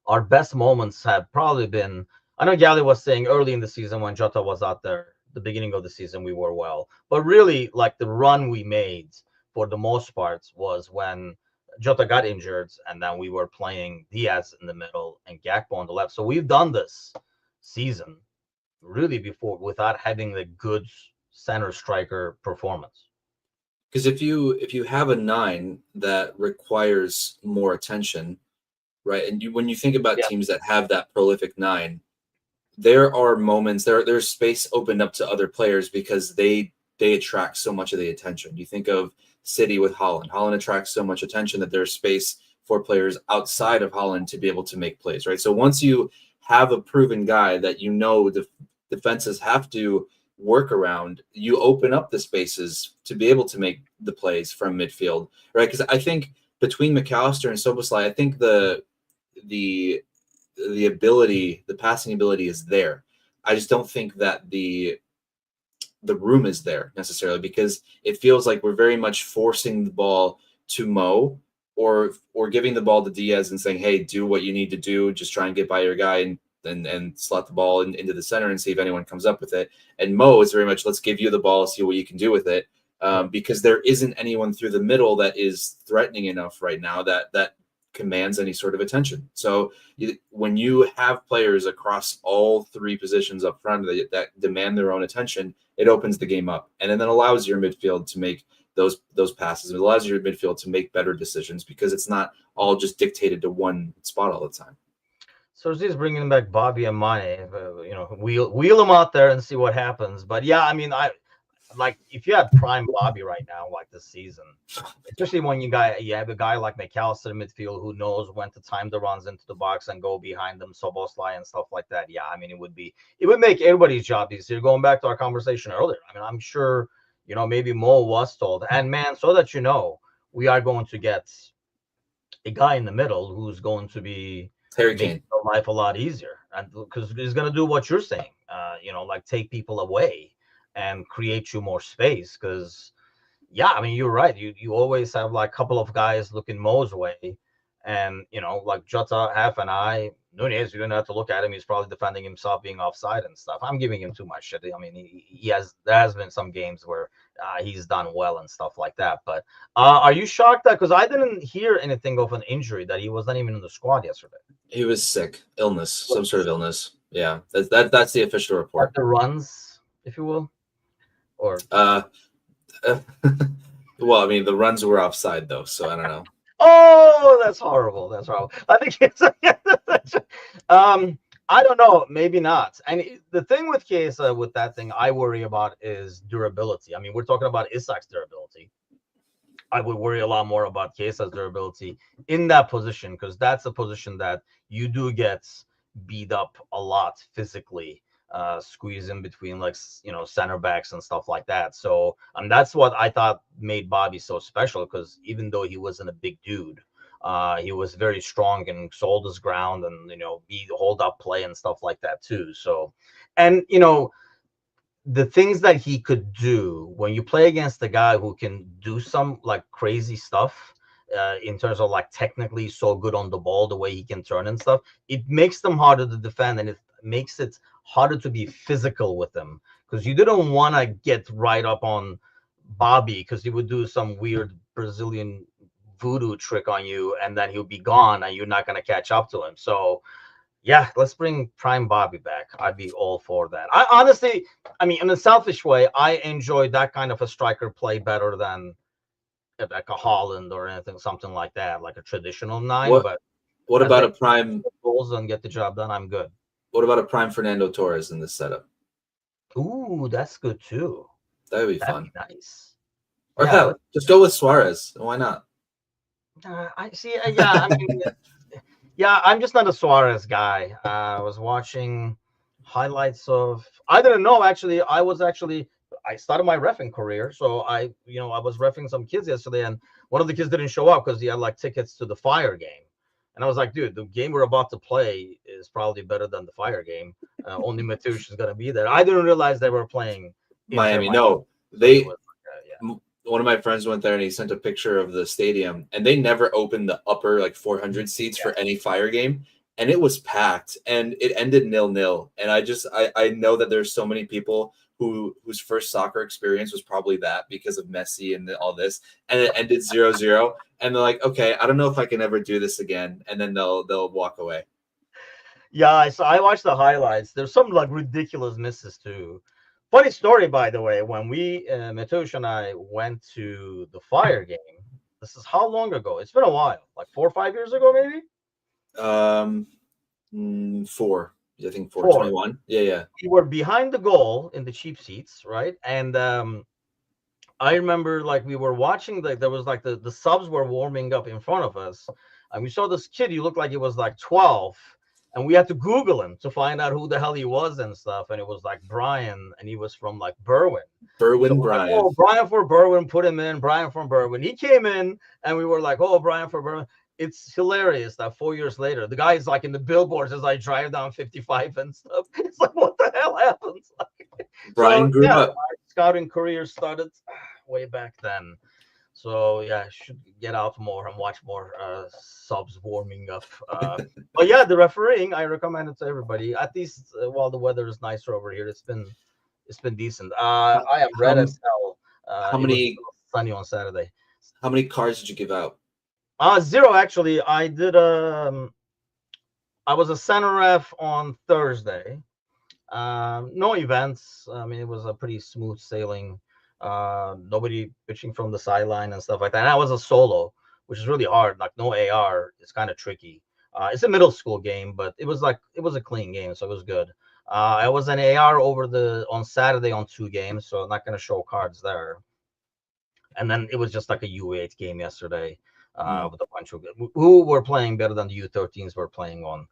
our best moments have probably been, I know Gally was saying early in the season when Jota was out there, the beginning of the season, we were well. But really, like the run we made for the most part was when Jota got injured, and then we were playing Diaz in the middle and Gakpo on the left. So we've done this season really before without having the good center striker performance. Because if you have a 9 that requires more attention, right? And when you think about teams that have that prolific 9, there are moments there's space opened up to other players because they attract so much of the attention. You think of City with Haaland. Haaland attracts so much attention that there's space for players outside of Haaland to be able to make plays, right? So once you have a proven guy that the defenses have to work around, you open up the spaces to be able to make the plays from midfield, right? Because I think between McAllister and Szoboszlai, I think the ability, the passing ability is there. I just don't think that the room is there necessarily, because it feels like we're very much forcing the ball to Mo or giving the ball to Diaz and saying, hey, do what you need to do. Just try and get by your guy and slot the ball into the center and see if anyone comes up with it. And Mo is very much, let's give you the ball, see what you can do with it. Because there isn't anyone through the middle that is threatening enough right now that commands any sort of attention. So when you have players across all 3 positions up front that demand their own attention, it opens the game up, and then allows your midfield to make those passes. It allows your midfield to make better decisions because it's not all just dictated to one spot all the time. So he's bringing back Bobby and Mane, wheel them out there and see what happens. But yeah, I mean, if you had prime Bobby right now, like this season, especially when you have a guy like McAllister in midfield who knows when to time the runs into the box and go behind them, Szoboszlai and stuff like that. Yeah, I mean, it would make everybody's job easier. Going back to our conversation earlier, I mean, I'm sure, maybe Mo was told, and man, so that we are going to get a guy in the middle who's going to be making life a lot easier, and because he's going to do what you're saying, like take people away and create you more space. Because yeah, I mean, you're right, you always have like a couple of guys looking Mo's way, and like Jota, half an eye, Nunez, you're gonna have to look at him, he's probably defending himself being offside and stuff. I'm giving him too much shit. I mean, there has been some games where he's done well and stuff like that. But are you shocked that, because I didn't hear anything of an injury, that he was not even in the squad yesterday? He was sick, some sort of illness. Yeah, that's the official report. Like the runs, if you will. Or well, I mean, the runs were offside though, so I don't know. Oh, that's horrible. I think it's I don't know, maybe not. And the thing with Chiesa, with that thing, I worry about is durability. I mean, we're talking about Isak's durability. I would worry a lot more about Chiesa's durability in that position, because that's a position that you do get beat up a lot physically, squeeze in between, like, center backs and stuff like that. So that's what I thought made Bobby so special, because even though he wasn't a big dude, he was very strong and sold his ground, and he hold up play and stuff like that too. So, and the things that he could do when you play against a guy who can do some like crazy stuff, in terms of like technically so good on the ball, the way he can turn and stuff, it makes them harder to defend, and it makes it harder to be physical with them, because you didn't want to get right up on Bobby, because he would do some weird Brazilian voodoo trick on you, and then he'll be gone, and you're not going to catch up to him. So Yeah, let's bring Prime Bobby back. I'd be all for that. I honestly, I mean, in a selfish way, I enjoy that kind of a striker play better than like a Holland or anything, something like that, like a traditional nine. What But what as about they a prime goals and get the job done, I'm good. what about a prime Fernando Torres in this setup? Ooh, that's good too. That would be That'd fun. be nice. Or Yeah, hell, just go with Suarez. Why not? I see. Yeah, I mean, yeah, I'm just not a Suarez guy. I was watching highlights of. I didn't know actually. I started my reffing career, so I was reffing some kids yesterday, and one of the kids didn't show up because he had like tickets to the Fire game, and I was like, dude, the game we're about to play is probably better than the Fire game. Only Matush is gonna be there. I didn't realize they were playing Inter Miami. Miami, No, so it they was yeah. one of my friends went there and he sent a picture of the stadium and they never opened the upper like 400 seats for any Fire game, and it was packed and it ended 0-0. And I know that there's so many people whose first soccer experience was probably that because of Messi and all this, and it ended 0-0, and they're like, okay, I don't know if I can ever do this again, and then they'll walk away. Yeah, so I watched the highlights. There's some like ridiculous misses too. Funny story, by the way, when Matush and I went to the Fire game, this is how long ago? It's been a while, like 4 or 5 years ago, maybe? Four. I think 4. 421. Yeah. We were behind the goal in the cheap seats, right? And I remember like we were watching, like there was like the subs were warming up in front of us, and we saw this kid. He looked like he was like 12, and we had to Google him to find out who the hell he was and stuff. And it was like Brian, and he was from like Berwyn. So Berwyn we're like, Brian. oh, Brian for Berwyn, put him in. Brian from Berwyn. He came in, and we were like, oh, Brian for Berwyn. It's hilarious that 4 years later, the guy is like in the billboards as I drive down 55 and stuff. It's like, what the hell happens? Brian So grew yeah, up. my scouting career started way back then. So yeah, I should get out more and watch more subs warming up. But yeah, the refereeing I recommend it to everybody. At least while the weather is nicer over here, it's been decent. I am red How, as hell. how It was many sunny on Saturday. how many cards did you give out? Zero actually. I was a center ref on Thursday. No events. I mean, it was a pretty smooth sailing. Nobody pitching from the sideline and stuff like that. And I was a solo, which is really hard. Like no AR, it's kind of tricky. It's a middle school game, but it was a clean game, so it was good. I was an AR on Saturday on 2 games, so I'm not gonna show cards there. And then it was just like a U8 game yesterday with a bunch of who were playing better than the U13s were playing on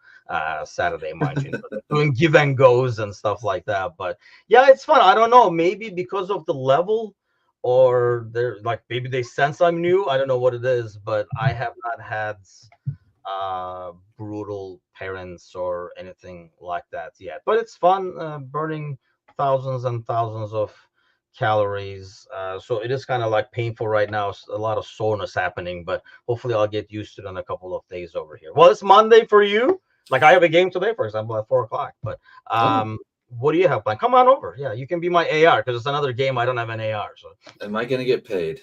Saturday, mind you, doing give and goes and stuff like that. But yeah, it's fun. I don't know, maybe because of the level, or they're like maybe they sense I'm new. I don't know what it is, but I have not had brutal parents or anything like that yet. But it's fun burning thousands and thousands of calories. So it is kind of like painful right now. A lot of soreness happening, but hopefully I'll get used to it in a couple of days over here. Well, it's Monday for you. Like I have a game today, for example, at 4 o'clock. But what do you have planned? Come on over. Yeah, you can be my AR because it's another game I don't have an AR. So Am I gonna get paid?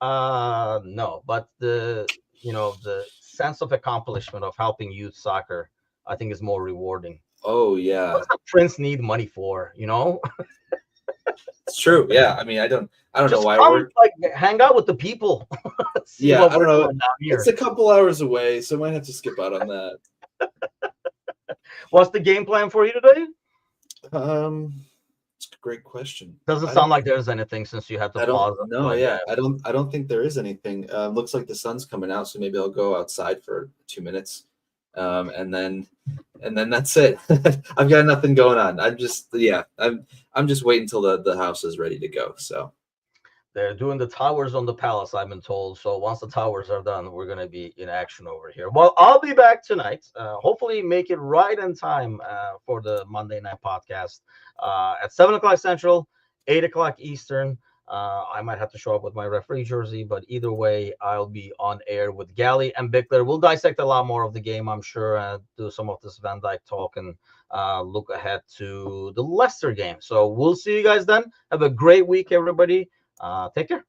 no, but the sense of accomplishment of helping youth soccer, I think, is more rewarding. Oh yeah, What's the Prince need money for? it's true. Yeah, I mean, I don't know Just why come, we're. like, hang out with the people. See Yeah, what I don't we're know. doing down here. It's a couple hours away, so I might have to skip out on that. What's the game plan for you today? It's a great question. Doesn't sound like there's anything since you had to I pause. don't. No, yeah, I don't think there is anything. Looks like the sun's coming out, so maybe I'll go outside for 2 minutes, and then that's it. I've got nothing going on. I'm just waiting until the house is ready to go. So they're doing the towers on the palace, I've been told. So once the towers are done, we're going to be in action over here. Well, I'll be back tonight. Hopefully make it right in time for the Monday night podcast at 7 o'clock Central, 8 o'clock Eastern. I might have to show up with my referee jersey, but either way, I'll be on air with Gally and Bickler. We'll dissect a lot more of the game, I'm sure, do some of this Van Dijk talk and look ahead to the Leicester game. So we'll see you guys then. Have a great week, everybody. Take care.